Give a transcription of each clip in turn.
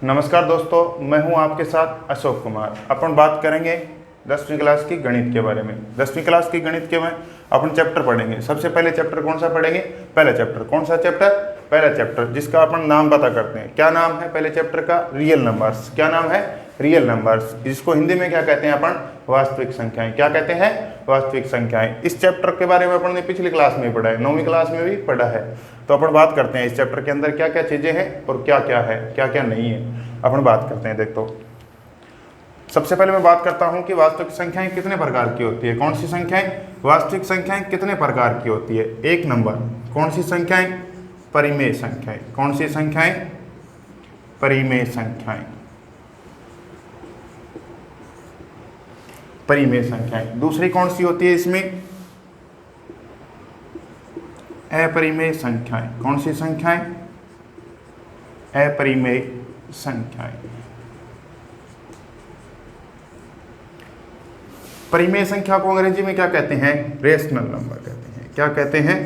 नमस्कार दोस्तों, मैं हूं आपके साथ अशोक कुमार। अपन बात करेंगे 10वीं क्लास की गणित के बारे में। 10वीं क्लास की गणित के में अपन चैप्टर पढ़ेंगे। सबसे पहले चैप्टर कौन सा पढ़ेंगे? पहला चैप्टर। कौन सा चैप्टर? पहला चैप्टर, जिसका अपन नाम पता करते हैं। क्या नाम है पहले चैप्टर का? Real numbers. क्या नाम है? रियल नंबर्स, जिसको हिंदी में क्या कहते हैं अपन? वास्तविक संख्याएं। क्या कहते हैं? वास्तविक संख्याएं। इस चैप्टर के बारे में अपन ने पिछली क्लास में पढ़ा है, 9वीं क्लास में भी पढ़ा है। तो अपन बात करते हैं इस चैप्टर के अंदर क्या क्या चीजें हैं और क्या क्या है, क्या क्या नहीं है, अपन बात करते हैं। देखो, सबसे पहले मैं बात करता हूं कि वास्तविक संख्याएं कितने प्रकार की होती है। कौन सी संख्याएं? वास्तविक संख्याएं कितने प्रकार की होती है? एक नंबर, कौन सी संख्याएं? परिमेय संख्याएं। कौन सी संख्याएं? परिमेय संख्याएं। परिमेय संख्याएं। दूसरी कौन सी होती है इसमें? अपरिमेय संख्याएं। कौन सी संख्याएं? अपरिमेय संख्याएं। परिमेय संख्या को अंग्रेजी में क्या कहते हैं? रेशनल नंबर कहते हैं। क्या कहते हैं?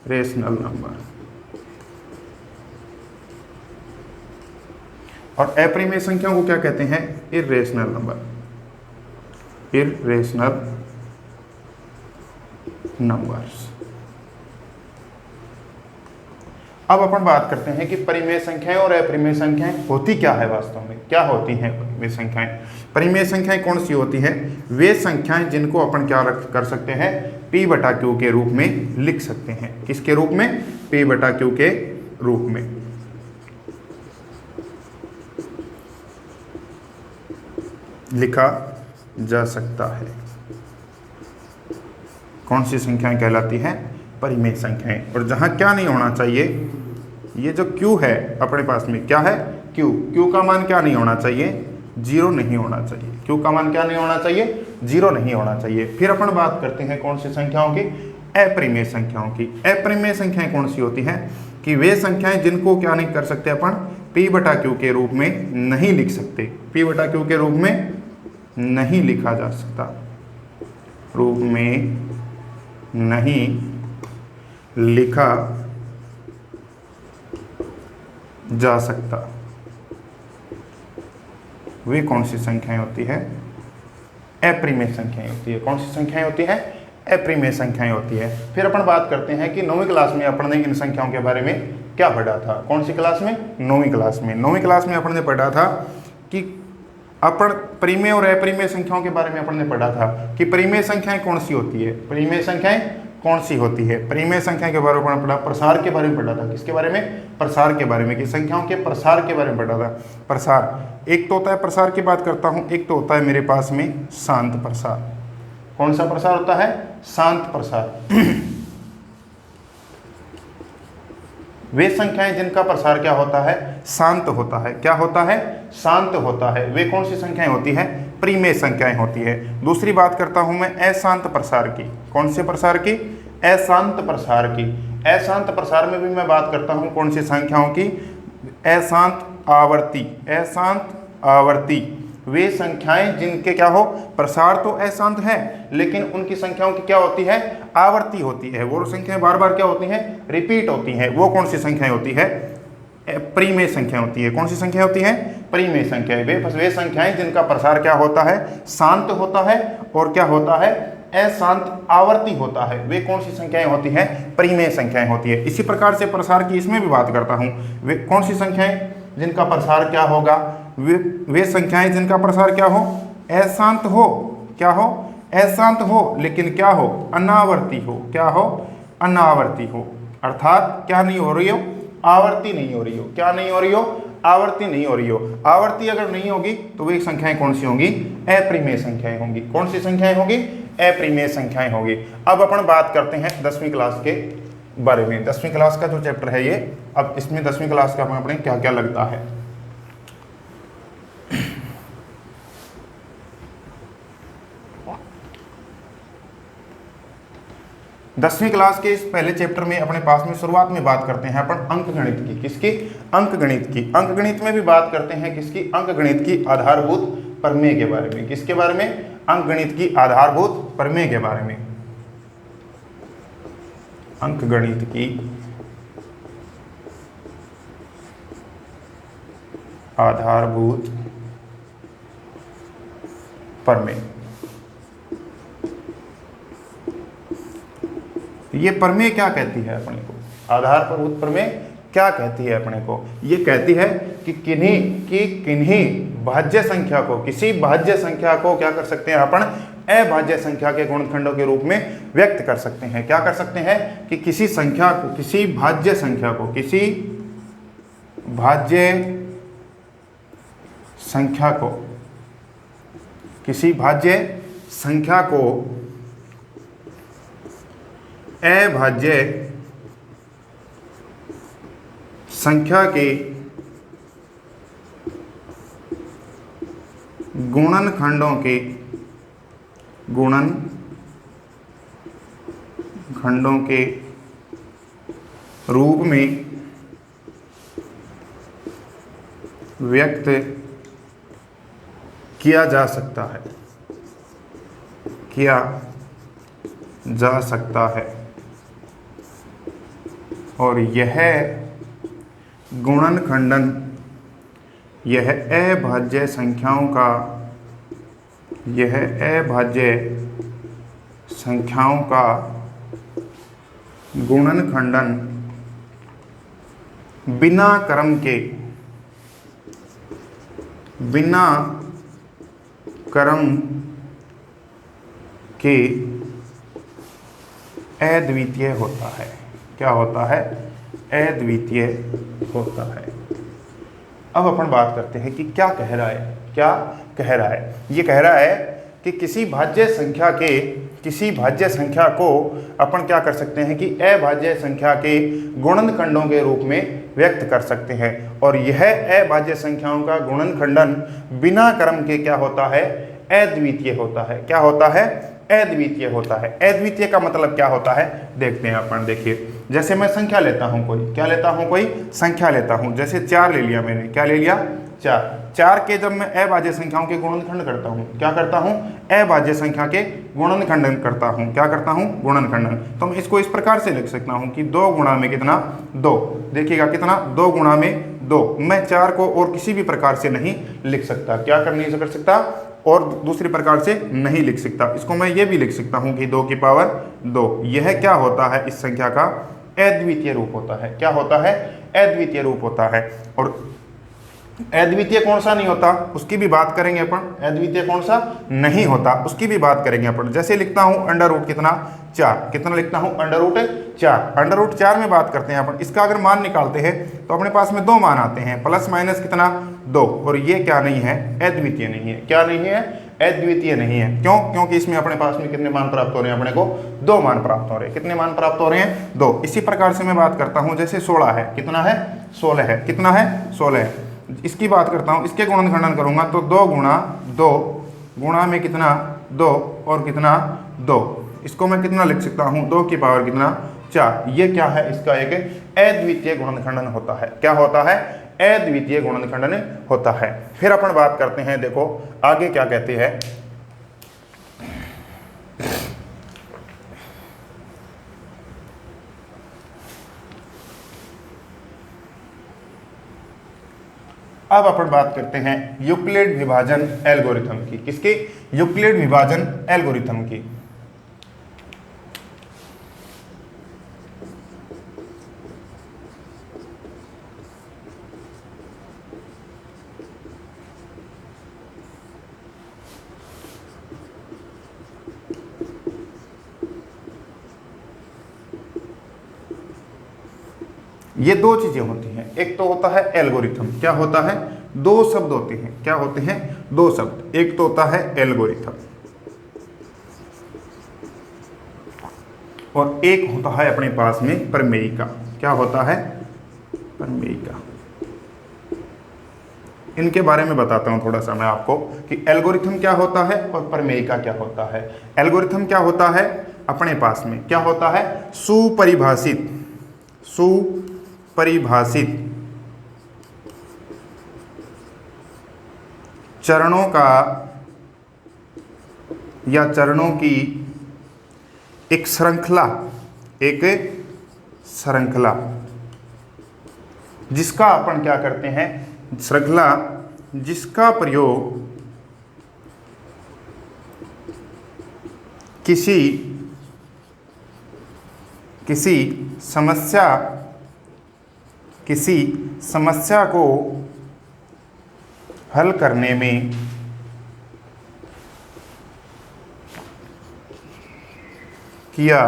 Rational number. और अपरिमेय संख्याओं को क्या कहते हैं? Irrational number. Irrational numbers. अब अपन बात करते हैं कि परिमेय संख्याएं और अपरिमेय संख्याएं होती क्या है वास्तव में। क्या होती हैं परिमेय संख्याएं? परिमेय संख्याएं कौन सी होती हैं? वे संख्याएं जिनको अपन क्या कर सकते हैं? P/Q के रूप में लिख सकते हैं। किसके रूप में? P/Q के रूप में लिखा जा सकता है। कौन सी संख्याएं कहलाती हैं? परिमेय संख्याएं। और जहां क्या नहीं होना चाहिए, ये जो Q है अपने पास में, क्या है? Q का मान क्या नहीं होना चाहिए? 0 नहीं होना चाहिए। Q का मान क्या नहीं होना चाहिए? 0 नहीं होना चाहिए। फिर अपन बात करते हैं कौन सी संख्याओं की? अपरिमेय संख्याओं की। अपरिमेय संख्याएं कौन सी होती हैं? कि वे संख्याएं जिनको क्या नहीं कर सकते अपन? P/Q के रूप में नहीं लिख सकते। P/Q के रूप में नहीं लिखा जा सकता, रूप में नहीं लिखा जा सकता। वे कौन सी संख्याएं होती है? अपरिमेय संख्याएं होती है। कौन सी संख्याएं होती है? अपरिमेय संख्याएं होती है। फिर अपन बात करते हैं कि 9वीं क्लास में अपन ने इन संख्याओं के बारे में क्या पढ़ा था। कौन सी क्लास में? 9वीं क्लास में। 9वीं क्लास में अपन ने पढ़ा था कि अपन परिमेय और अपरिमेय संख्याओं के बारे में अपन ने पढ़ा था कि परिमेय संख्याएं कौन सी होती है। परिमेय संख्याएं कौन सी होती है? परिमेय संख्या के बारे में पढ़ा, प्रसार के बारे में पढ़ा था। किसके बारे में? प्रसार के बारे में, कि संख्याओं के प्रसार के बारे में पढ़ा था। प्रसार, एक तो होता है, प्रसार की बात करता हूं, एक तो होता है मेरे पास में शांत प्रसार। कौन सा प्रसार होता है? शांत प्रसार। वे संख्याएं जिनका प्रसार क्या होता है? शांत होता है। क्या होता है? शांत होता है। वे कौन सी संख्याएं होती है? परिमेय संख्याएं होती है। दूसरी बात करता हूं मैं अशांत प्रसार की। कौन से प्रसार की? अशांत प्रसार की। अशांत प्रसार में भी मैं बात करता हूं कौन सी संख्याओं की? अशांत आवर्ती। अशांत आवर्ती, वे संख्याएं जिनके क्या हो? प्रसार तो अशांत है, लेकिन उनकी संख्याओं की क्या होती है? आवर्ती होती है। वो संख्याएं बार बार क्या होती हैं? रिपीट होती हैं। वो कौन सी संख्याएं होती है? परिमेय संख्या होती है। कौन सी संख्या होती है? परिमेय संख्या। वे संख्याएं जिनका प्रसार क्या होता है? शांत होता है और क्या होता है? अशांत आवर्ती होता है। वे कौन सी संख्याएं होती हैं? परिमेय संख्याएं होती है। इसी प्रकार से प्रसार की इसमें भी बात करता हूं। वे कौन सी संख्याएं जिनका प्रसार क्या होगा? वे संख्याएं जिनका प्रसार क्या हो? अशांत हो। क्या हो? अशांत हो, लेकिन क्या हो? अनावर्ती हो। क्या हो? अनावर्ती हो। अर्थात क्या नहीं हो रही हो? आवर्ती नहीं हो रही हो। क्या नहीं हो रही हो? आवर्ती नहीं हो रही हो। आवर्ती अगर नहीं होगी तो वे संख्याएं कौन सी होंगी? अपरिमेय संख्याएं होंगी। कौन सी संख्याएं होंगी? अपरिमेय संख्याएं होगी। अब अपन बात करते हैं 10वीं क्लास के बारे में। 10वीं क्लास का जो चैप्टर है ये, अब इसमें 10वीं क्लास का अपने क्या क्या लगता है। 10वीं क्लास के इस पहले चैप्टर में अपने पास में शुरुआत में बात करते हैं अपन अंकगणित की। किसकी? अंकगणित की। अंकगणित में भी बात करते हैं किसकी? अंकगणित की आधारभूत प्रमेय के बारे में। किसके बारे में? अंकगणित की आधारभूत प्रमेय के बारे में। अंकगणित की आधारभूत प्रमेय। ये प्रमेय क्या कहती है अपने को? आधारभूत प्रमेय क्या कहती है अपने को? ये कहती है कि किन्हीं भाज्य संख्या को, किसी भाज्य संख्या को क्या कर सकते हैं अपन? अभाज्य संख्या के गुणनखंडों के रूप में व्यक्त कर सकते हैं। क्या कर सकते हैं? कि किसी संख्या को, किसी भाज्य संख्या को, किसी भाज्य संख्या को, किसी भाज्य संख्या को अभाज्य संख्या के गुणनखंडों के रूप में व्यक्त किया जा सकता है, किया जा सकता है। और यह गुणनखंडन, यह अभाज्य संख्याओं का, यह अभाज्य संख्याओं का गुणनखंडन बिना क्रम के अद्वितीय होता है। क्या होता है? अद्वितीय होता है। अब अपन बात करते हैं कि क्या कह रहा है। क्या कह रहा है? ये कह रहा है कि किसी भाज्य संख्या को अपन क्या कर सकते हैं कि अभाज्य संख्या के गुणनखंडों के रूप में व्यक्त कर सकते हैं। और यह अभाज्य संख्याओं का गुणनखंडन बिना क्रम के क्या होता है? अद्वितीय होता है। क्या होता है? अद्वितीय होता है। अद्वितीय का मतलब क्या होता है देखते हैं अपन। देखिए, जैसे मैं संख्या लेता हूं, कोई क्या लेता हूं? कोई संख्या लेता हूं। जैसे 4 ले लिया मैंने। क्या ले लिया? 4 के जब मैं अभाज्य संख्याओं के गुणनखंड करता हूं, क्या करता हूं? अभाज्य संख्या के गुणनखंडन करता हूं। क्या करता हूं? गुणनखंडन। तो मैं इसको इस प्रकार से लिख सकता हूं कि 2 गुणा में कितना? 2। देखिएगा कितना? 2 गुणा में 2। मैं 4 को और किसी भी प्रकार से नहीं लिख सकता। क्या कर नहीं कर सकता? और दूसरी प्रकार से नहीं लिख सकता। इसको मैं ये भी लिख सकता हूं कि 2 की पावर 2। यह क्या होता है? इस संख्या का अद्वितीय रूप होता है। क्या होता है? अद्वितीय रूप होता है। और अद्वितीय कौन सा नहीं होता उसकी भी बात करेंगे अपन। अद्वितीय कौन सा नहीं होता उसकी भी बात करेंगे अपन। जैसे लिखता हूं अंडर रूट कितना? 4। कितना लिखता हूं? Under root 4। अंडर रूट 4 में बात करते हैं अपन। इसका अगर मान निकालते हैं तो अपने पास में 2 मान आते हैं, प्लस माइनस कितना? 2। और ये क्या नहीं है? अद्वितीय नहीं है। क्या नहीं है? अद्वितीय नहीं है। क्यों? क्योंकि इसमें अपने पास में कितने मान प्राप्त हो रहे हैं? अपने को 2 मान प्राप्त हो रहे हैं। कितने मान प्राप्त हो रहे हैं? 2। इसी प्रकार से मैं बात करता हूं, जैसे 16 है। कितना है? 16 है। कितना है? 16 है। इसकी बात करता हूं, इसके गुणनखंडन करूंगा तो 2 गुणा 2 गुणा में कितना? 2 और कितना? 2। इसको मैं कितना लिख सकता हूं? 2 की पावर कितना? 4। ये क्या है? इसका एक अद्वितीय गुणनखंडन होता है। क्या होता है? अद्वितीय गुणनखंडन होता है। फिर अपन बात करते हैं, देखो आगे क्या कहते हैं। अब अपन बात करते हैं यूक्लिड विभाजन एल्गोरिथम की। किसकी? यूक्लिड विभाजन एल्गोरिथम की। ये 2 चीजें होती हैं। एक तो होता है एल्गोरिथम। क्या होता है? 2 शब्द होते हैं। क्या होते हैं? 2 शब्द। एक तो होता है एल्गोरिथम और एक होता है अपने पास में प्रमेयिका। क्या होता है? प्रमेयिका। इनके बारे में बताता हूं थोड़ा सा मैं आपको कि एल्गोरिथम क्या होता है और प्रमेयिका क्या होता है। एल्गोरिथम क्या होता है? अपने पास में क्या होता है? सुपरिभाषित चरणों का या चरणों की एक श्रृंखला, जिसका अपन क्या करते हैं? श्रृंखला जिसका प्रयोग किसी समस्या को हल करने में किया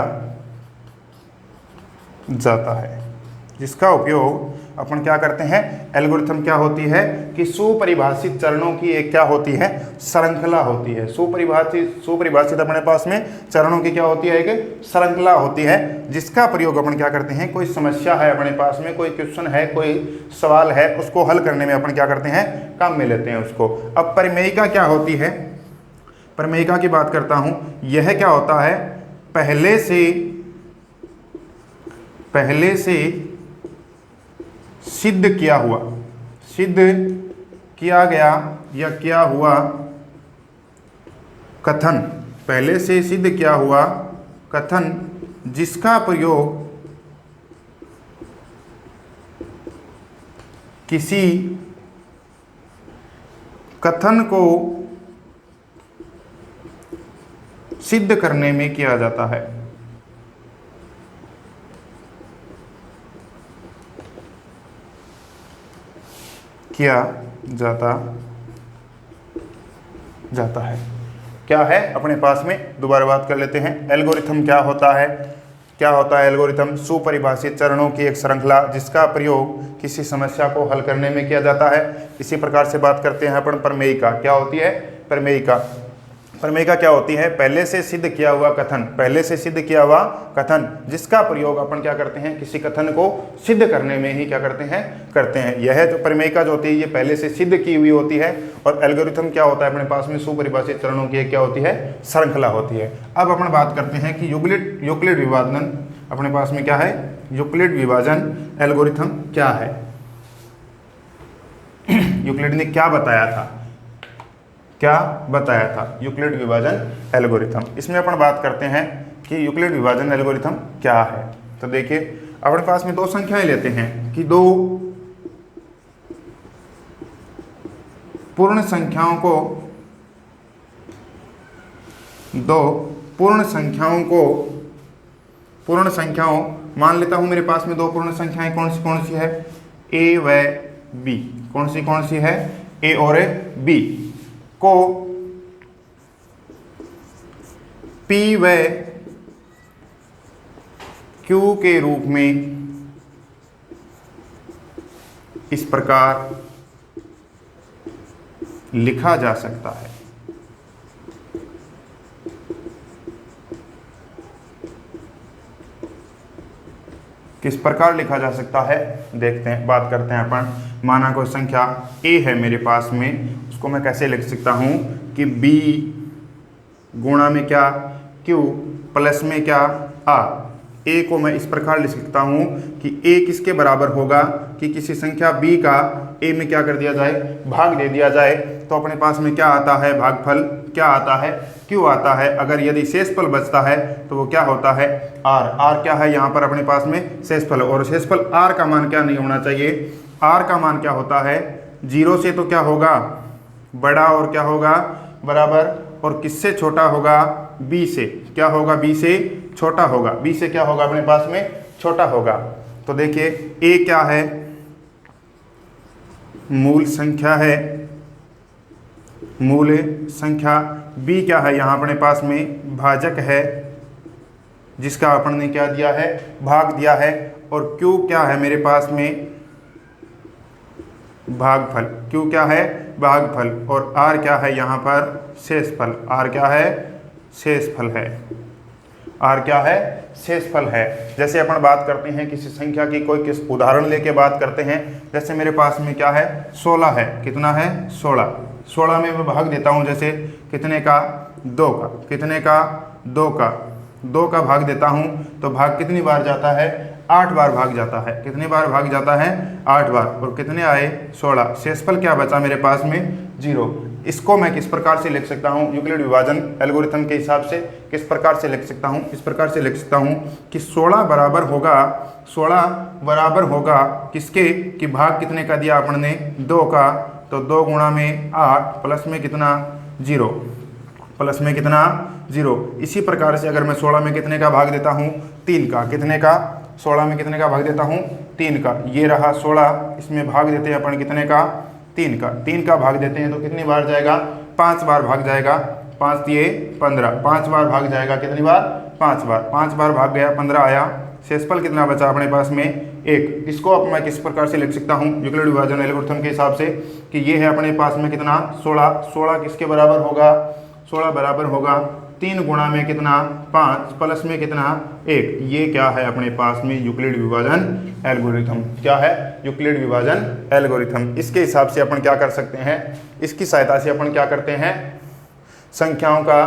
जाता है, जिसका उपयोग अपन क्या करते हैं, एल्गोरिथम क्या होती है कि सुपरिभाषित चरणों की एक क्या होती है, श्रृंखला होती है। सुपरिभाषित अपने पास में चरणों की क्या होती है, एक श्रृंखला होती है, जिसका प्रयोग अपन क्या करते हैं, कोई समस्या है अपने पास में, कोई क्वेश्चन है, कोई सवाल है, उसको हल करने में अपन क्या करते हैं, काम में लेते हैं उसको। अब प्रमेयिका क्या होती है, प्रमेयिका की बात करता हूं। यह क्या होता है, पहले से सिद्ध किया गया या किया हुआ कथन, पहले से सिद्ध किया हुआ कथन जिसका प्रयोग किसी कथन को सिद्ध करने में किया जाता है। क्या है अपने पास में, दोबारा बात कर लेते हैं। एल्गोरिथम क्या होता है, एल्गोरिथम सुपरिभाषित चरणों की एक श्रृंखला जिसका प्रयोग किसी समस्या को हल करने में किया जाता है। इसी प्रकार से बात करते हैं अपन प्रमेयिका। क्या होती है प्रमेयिका, प्रमेयिका क्या होती है, पहले से सिद्ध किया हुआ कथन जिसका प्रयोग अपन क्या करते हैं, किसी कथन को सिद्ध करने में ही क्या करते हैं। यह जो प्रमेयिका जो होती है ये पहले से सिद्ध की हुई होती है, और एल्गोरिथम क्या होता है अपने पास में, सुपरिभाषित चरणों की एक क्या होती है, श्रृंखला होती है। अब अपन बात करते हैं कि यूक्लिड विभाजन अपने पास में क्या है, यूक्लिड विभाजन एल्गोरिथम क्या है। यूक्लिड ने क्या बताया था, यूक्लिड विभाजन एल्गोरिथम। इसमें अपन बात करते हैं कि यूक्लिड विभाजन एल्गोरिथम क्या है। तो देखिए अपने पास में दो संख्याएं लेते हैं कि दो पूर्ण संख्याओं मान लेता हूं मेरे पास में दो पूर्ण संख्याएं कौन सी है, ए व बी। कौन सी है, ए और बी को P व Q के रूप में इस प्रकार लिखा जा सकता है। किस प्रकार लिखा जा सकता है देखते हैं, बात करते हैं अपन। माना कोई संख्या a है मेरे पास में, उसको मैं कैसे लिख सकता हूं कि b गुणा में क्या q प्लस में क्या r। a को मैं इस प्रकार लिख सकता हूं कि a किसके बराबर होगा कि किसी संख्या b का a में क्या कर दिया जाए, भाग दे दिया जाए। तो अपने पास में क्या आता है, भागफल क्या आता है, q आता है। अगर यदि शेषफल बचता है तो वो क्या होता है, r क्या है यहाँ पर अपने पास में शेषफल, और शेषफल r का मान क्या नहीं होना चाहिए, r का मान क्या होता है 0 से तो क्या होगा बड़ा और क्या होगा बराबर, और किससे छोटा होगा, b से क्या होगा, b से छोटा होगा, b से क्या होगा अपने पास में छोटा होगा। तो देखिए a क्या है, मूल संख्या है, मूल संख्या, b क्या है यहाँ अपने पास में भाजक है जिसका अपन ने क्या दिया है, भाग दिया है, और q क्या है मेरे पास में भागफल, q क्या है भागफल, और r क्या है यहाँ पर शेषफल, r क्या है शेषफल है, r क्या है शेषफल है। जैसे अपन बात करते हैं किसी संख्या की, कोई किस उदाहरण लेके बात करते हैं। जैसे मेरे पास में क्या है 16 है, कितना है 16 में मैं भाग देता हूँ, जैसे कितने का 2 का, कितने का 2 का भाग देता हूँ तो भाग कितनी बार जाता है, 8 बार भाग जाता है। कितनी बार भाग जाता है 8 बार, और कितने आए 16, शेषफल क्या बचा मेरे पास में 0। इसको मैं किस प्रकार से लिख सकता हूँ यूक्लिड विभाजन एल्गोरिथम के हिसाब से किस प्रकार से लिख सकता हूँ, इस प्रकार से लिख सकता हूँ कि 16 बराबर होगा किसके, कि भाग कितने का दिया अपन ने 2 का, तो 2 गुणा में 8 प्लस में कितना 0, प्लस में कितना 0। इसी प्रकार से अगर मैं 16 में कितने का भाग देता हूँ 3 का, कितने का 16 में कितने का भाग देता हूँ 3 का, ये रहा 16, इसमें भाग देते हैं अपन कितने का 3 का, 3 का भाग देते हैं तो कितनी बार जाएगा 5 बार भाग जाएगा, 5 दिए 15, 5 बार भाग जाएगा, कितनी बार 5 बार, 5 बार भाग गया 15 आया, शेषफल कितना बचा अपने पास में 1। इसको अब मैं किस प्रकार से लिख सकता हूँ यूक्लिड विभाजन एल्गोरिथम के हिसाब से कि ये है अपने पास में कितना 16 किसके बराबर होगा, 16 बराबर होगा 3 गुणा में कितना 5 प्लस में कितना 1। ये क्या है अपने पास में यूक्लिड विभाजन एल्गोरिथम, क्या है यूक्लिड विभाजन एल्गोरिथम। इसके हिसाब से अपन क्या कर सकते हैं, इसकी सहायता से अपन क्या करते हैं संख्याओं का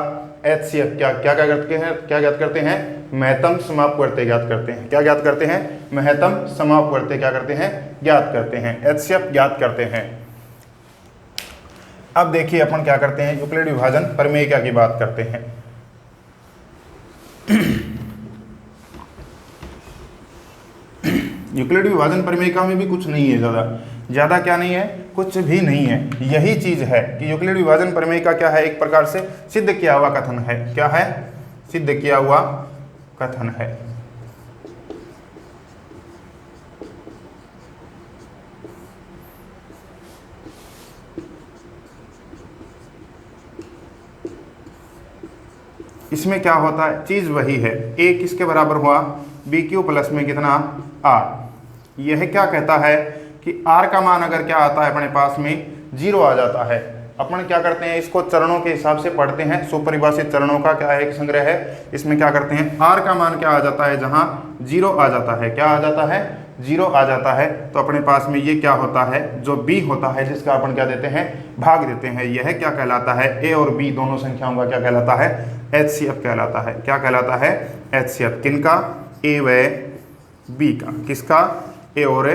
HCF क्या ज्ञात करते हैं महत्तम समापवर्त्य ज्ञात करते हैं, क्या ज्ञात करते हैं महत्तम समापवर्त्य क्या करते हैं ज्ञात करते हैं, HCF ज्ञात करते हैं। अब देखिए अपन क्या करते हैं यूक्लिड विभाजन प्रमेयिका की बात करते हैं। यूक्लिड विभाजन प्रमेयिका में भी कुछ नहीं है, ज़्यादा क्या नहीं है, कुछ भी नहीं है। यही चीज़ है कि यूक्लिड विभाजन प्रमेयिका क्या है, एक प्रकार से सिद्ध किया हुआ कथन है। क्या है, सिद्ध किया हुआ कथन है। इसमें क्या होता है, चीज़ वही है, a किसके बराबर हुआ BQ प्लस में कितना R। यह क्या कहता है कि R का मान अगर क्या आता है अपने पास में 0 आ जाता है। अपन क्या करते हैं इसको चरणों के हिसाब से पढ़ते हैं, सुपरिभाषित चरणों का क्या है एक संग्रह है। इसमें क्या करते हैं R का मान क्या आ जाता है, जहाँ 0 आ जाता है, क्या आ जाता है 0 आ जाता है, तो अपने पास में ये क्या होता है जो B होता है जिसका अपन क्या देते हैं भाग देते हैं, यह क्या कहलाता है A और B दोनों संख्याओं का क्या कहलाता है HCF कहलाता है। क्या कहलाता है HCF, किनका A व B का, किसका A और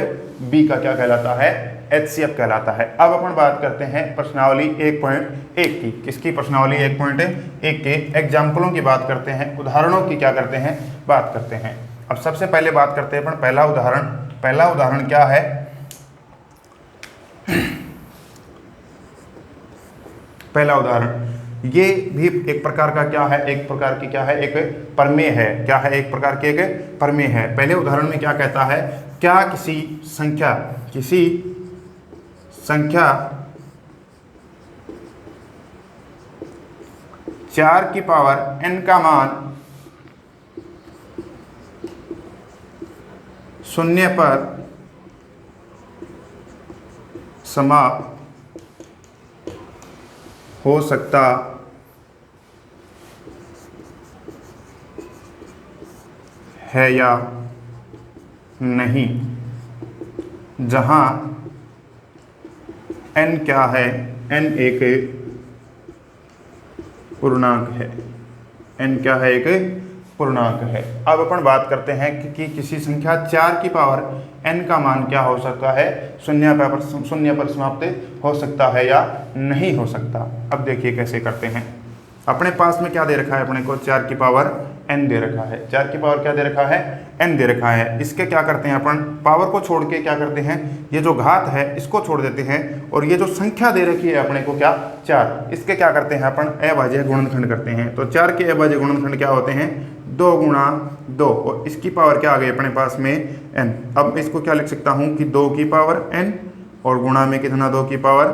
B का क्या कहलाता है HCF कहलाता है। अब अपन बात करते हैं प्रश्नावली 1.1 की, किसकी प्रश्नावली 1.1 के एग्जाम्पलों की बात करते हैं, उदाहरणों की क्या करते हैं बात करते हैं। अब सबसे पहले बात करते हैं अपन पहला उदाहरण क्या है, पहला उदाहरण ये भी एक प्रकार का क्या है, एक प्रकार की क्या है एक प्रमेय है, क्या है एक प्रकार की एक प्रमेय है। पहले उदाहरण में क्या कहता है, क्या किसी संख्या 4 की पावर n का मान 0 पर समाप्त हो सकता है या नहीं, जहां n क्या है, n एक पूर्णांक है, n क्या है एक पूर्णांक है। अब अपन बात करते हैं कि किसी संख्या 4 की पावर n का मान क्या हो सकता है, 0 पर समाप्त हो सकता है या नहीं हो सकता। अब देखिए कैसे करते हैं, अपने पास में क्या दे रखा है, अपने को 4 की पावर n दे रखा है, 4 की पावर क्या दे रखा है n दे रखा है। इसके क्या करते हैं अपन, पावर को छोड़ के क्या करते हैं, ये जो घात है इसको छोड़ देते हैं, और ये जो संख्या दे रखी है अपने को क्या 4, इसके क्या करते हैं अपन अभाज्य गुणनखंड करते हैं। तो 4 के अभाज्य गुणनखंड क्या होते हैं 2 गुणा 2, और इसकी पावर क्या आ गई अपने पास में n। अब इसको क्या लिख सकता हूँ कि 2 की पावर n और गुणा में कितना 2 की पावर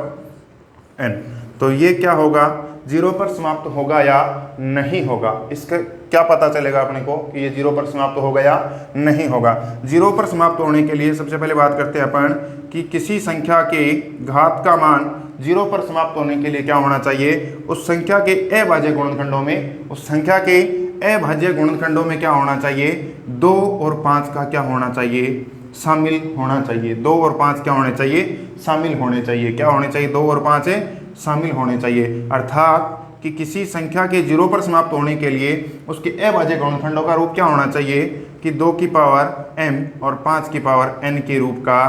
n। तो ये क्या होगा 0 पर समाप्त होगा या नहीं होगा, इसका क्या पता चलेगा अपने को कि ये 0 पर समाप्त होगा या नहीं होगा। 0 पर समाप्त होने के लिए सबसे पहले बात करते हैं अपन कि किसी संख्या के घात का मान 0 पर समाप्त होने के लिए क्या होना चाहिए, उस संख्या के अभाज्य गुणनखंडों में, उस संख्या के अभाज्य गुणनखंडों में क्या होना चाहिए 2 और 5 का क्या होना चाहिए शामिल होना चाहिए। 2 और 5 क्या होने चाहिए शामिल होने चाहिए, क्या होने चाहिए 2 और 5 शामिल होने चाहिए। अर्थात कि किसी संख्या के 0 पर समाप्त होने के लिए उसके अभाज्य गुणनखंडों का रूप क्या होना चाहिए कि 2 की पावर m और 5 की पावर n के रूप का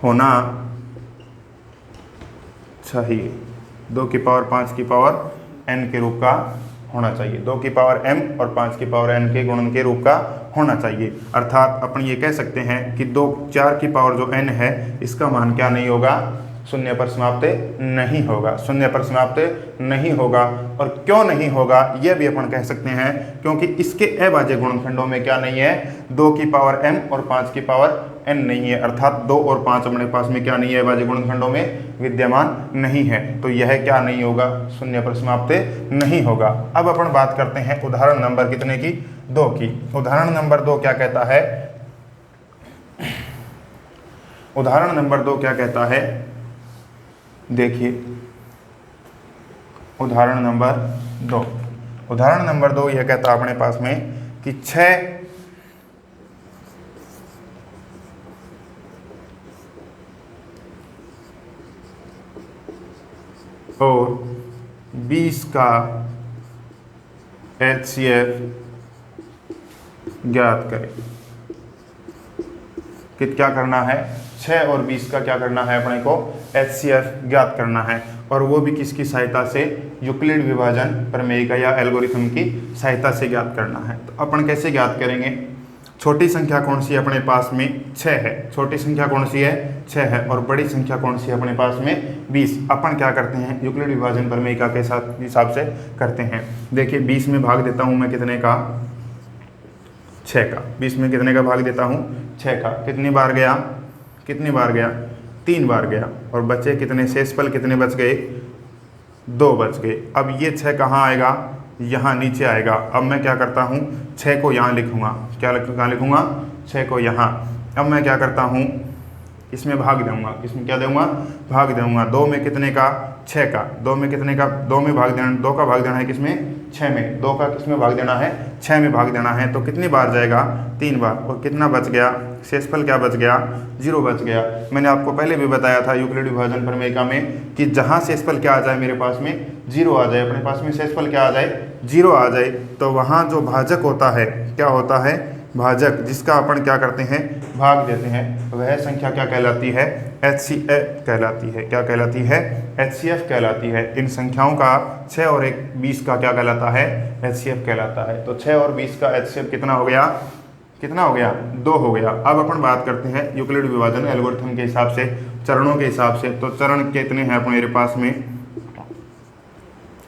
होना चाहिए, 2 की पावर 5 की पावर n के रूप का होना चाहिए, 2 की पावर m और 5 की पावर n के गुणन के रूप का होना चाहिए। अर्थात अपन ये कह सकते हैं कि 4 की पावर जो n है इसका मान क्या नहीं होगा, शून्य पर समाप्त नहीं होगा, शून्य पर समाप्त नहीं होगा। और क्यों नहीं होगा यह भी अपन कह सकते हैं, क्योंकि इसके अभाज्य गुणनखंडों में क्या नहीं है, 2 की पावर m और 5 की पावर n नहीं है। अर्थात 2 और 5 अपने पास में क्या नहीं है, अभाज्य गुणनखंडों में विद्यमान नहीं है, तो यह क्या नहीं होगा, शून्य पर समाप्त नहीं होगा। अब अपन बात करते हैं उदाहरण नंबर कितने की, 2 की। उदाहरण नंबर 2 क्या कहता है, उदाहरण नंबर 2 क्या कहता है, देखिए उदाहरण नंबर 2, उदाहरण नंबर 2 यह कहता है अपने पास में कि 6 और 20 का HCF ज्ञात करें। क्या करना है, 6 और 20 का क्या करना है, अपने को HCF ज्ञात करना है, और वो भी किसकी सहायता से, यूक्लिड विभाजन प्रमेय का या एल्गोरिथम की सहायता से ज्ञात करना है। तो अपन कैसे ज्ञात करेंगे, छोटी संख्या कौन सी है अपने पास में, 6 है, छोटी संख्या कौन सी है, 6 है, और बड़ी संख्या कौन सी है अपने पास में, 20। अपन क्या करते हैं, यूक्लिड विभाजन प्रमेय का के साथ हिसाब से करते हैं। देखिए 20 में भाग देता हूँ मैं कितने का, 6 का, 20 में कितने का भाग देता हूँ, 6 का, कितनी बार गया, कितनी बार गया, 3 बार गया, और बचे कितने, शेषफल कितने बच गए, 2 बच गए। अब ये 6 कहाँ आएगा, यहाँ नीचे आएगा। अब मैं क्या करता हूँ, 6 को यहाँ लिखूँगा, कहाँ लिखूँगा, 6 को यहाँ। अब मैं क्या करता हूँ, इसमें भाग दूंगा, इसमें क्या दूंगा, भाग दूंगा। 2 में कितने का, 6 का, 2 में कितने का, 2 में भाग देना, 2 का भाग देना है किसमें, 6 में, 2 का किसमें भाग देना है, 6 में भाग देना है। तो कितनी बार जाएगा, 3 बार, और कितना बच गया, शेषफल क्या बच गया, 0 बच गया। मैंने आपको पहले भी बताया था यूक्लिड विभाजन प्रमेय का में कि जहाँ शेषफल क्या आ जाए मेरे पास में, 0 आ जाए, अपने पास में शेषफल क्या आ जाए, 0 आ जाए, तो वहाँ जो भाजक होता है, क्या होता है, भाजक, जिसका अपन क्या करते हैं, भाग देते हैं, वह संख्या क्या कहलाती है, HCF कहलाती है। क्या कहलाती है, HCF कहलाती है। इन संख्याओं का 6 और 20 का क्या कहलाता है, HCF कहलाता है। तो 6 और 20 का HCF कितना हो गया, कितना हो गया, 2 हो गया। अब अपन बात करते हैं यूक्लिड विभाजन एल्गोरिथम के हिसाब से, चरणों के हिसाब से। तो चरण कितने हैं अपने मेरे पास में,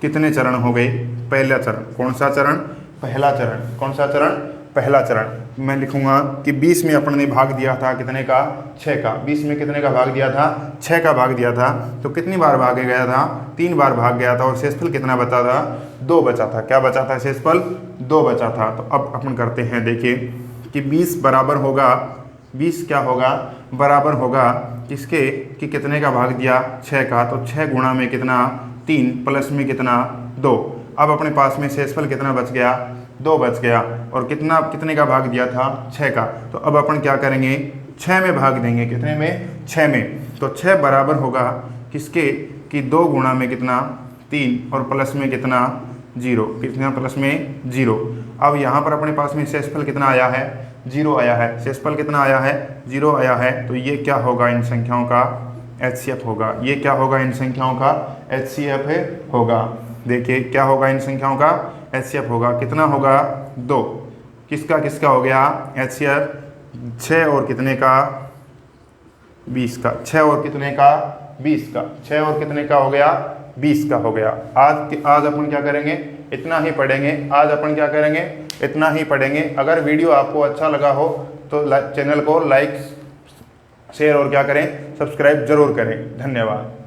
कितने चरण हो गए, पहला चरण, कौन सा चरण, पहला चरण, कौन सा चरण, पहला चरण। मैं लिखूंगा कि 20 में अपन ने भाग दिया था कितने का, 6 का, 20 में कितने का भाग दिया था, 6 का भाग दिया था। तो कितनी बार भागे गया था, 3 बार भाग गया था, और शेषफल कितना बचा था, 2 बचा था। क्या बचा था, शेषफल 2 बचा था। तो अब अपन करते हैं, देखिए कि 20 बराबर होगा, 20 क्या होगा, बराबर होगा किसके, कि कितने का भाग दिया, 6 का, तो 6 गुणा में कितना, 3, प्लस में कितना, 2। अब अपने पास में शेषफल कितना बच गया, 2 बच गया, और कितना, कितने का भाग दिया था, 6 का। तो अब अपन क्या करेंगे, 6 में भाग देंगे, कितने में, 6 में। तो 6 बराबर होगा किसके, कि 2 गुणा में कितना, 3, और प्लस में कितना, 0, कितना प्लस में 0। अब यहाँ पर अपने पास में शेषफल कितना आया है, 0 आया है। शेषफल कितना आया है, 0 आया है। तो ये क्या होगा, इन संख्याओं का HCF होगा। ये क्या होगा, इन संख्याओं का HCF होगा। देखिए क्या होगा, इन संख्याओं का HCF होगा, कितना होगा, 2। किसका किसका हो गया HCF, 6 और कितने का, 20 का, 6 और कितने का, 20 का, 6 और कितने का हो गया, 20 का हो गया। आज अपन क्या करेंगे, इतना ही पढ़ेंगे। आज अपन क्या करेंगे, इतना ही पढ़ेंगे। अगर वीडियो आपको अच्छा लगा हो तो चैनल को लाइक, शेयर और क्या करें, सब्सक्राइब जरूर करें। धन्यवाद।